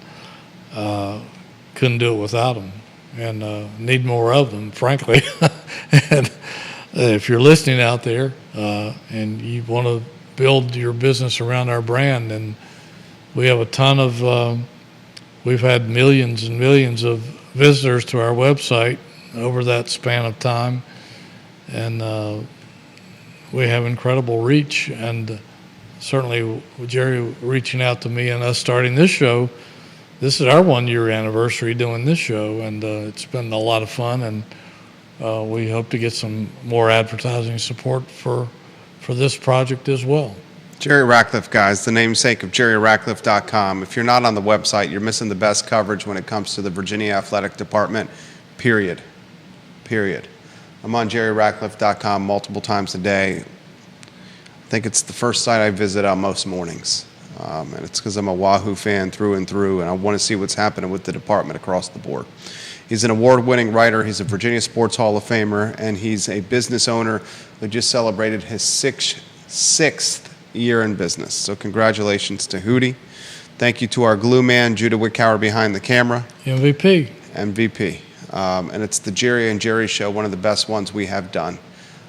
Speaker 2: couldn't do it without them, and need more of them, frankly. And if you're listening out there and you want to build your business around our brand, and we have a ton of, we've had millions and millions of visitors to our website over that span of time, and we have incredible reach, and certainly with Jerry reaching out to me and us starting this show, this is our 1-year anniversary doing this show, and it's been a lot of fun, and we hope to get some more advertising support for this project as well.
Speaker 1: Jerry Ratcliffe, guys, the namesake of JerryRatcliffe.com. If you're not on the website, you're missing the best coverage when it comes to the Virginia Athletic Department, period. I'm on JerryRatcliffe.com multiple times a day. I think it's the first site I visit on most mornings. And it's because I'm a Wahoo fan through and through, and I want to see what's happening with the department across the board. He's an award-winning writer. He's a Virginia Sports Hall of Famer, and he's a business owner who just celebrated his sixth year in business. So congratulations to Hootie. Thank you to our glue man, Judah Wickower, behind the camera.
Speaker 2: MVP.
Speaker 1: And it's the Jerry and Jerry Show, one of the best ones we have done.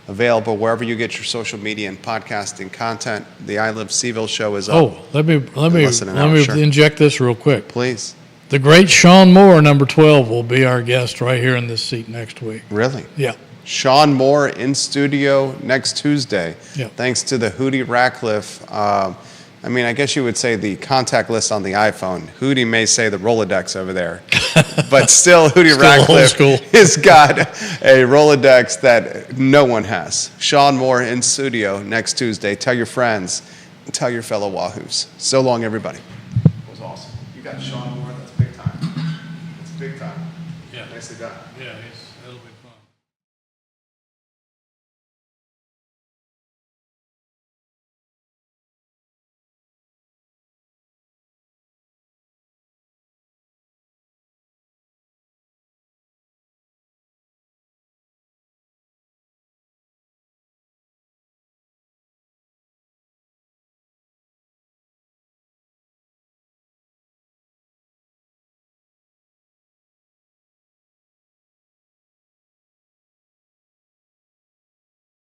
Speaker 1: Available wherever you get your social media and podcasting content. The I Live Seville Show is up.
Speaker 2: Oh, let me
Speaker 1: Sure.
Speaker 2: inject this real quick.
Speaker 1: Please.
Speaker 2: The great Sean Moore, number 12, will be our guest right here in this seat next week.
Speaker 1: Really?
Speaker 2: Yeah.
Speaker 1: Sean Moore in studio next Tuesday.
Speaker 2: Yeah.
Speaker 1: Thanks to the Hootie Ratcliffe. I guess you would say the contact list on the iPhone. Hootie may say the Rolodex over there. But still, Hootie Ratcliffe has got a Rolodex that no one has. Sean Moore in studio next Tuesday. Tell your friends. Tell your fellow Wahoos. So long, everybody. It was awesome. You got Sean Moore. That's big time. It's big time.
Speaker 2: Yeah.
Speaker 1: Nicely done.
Speaker 2: Yeah.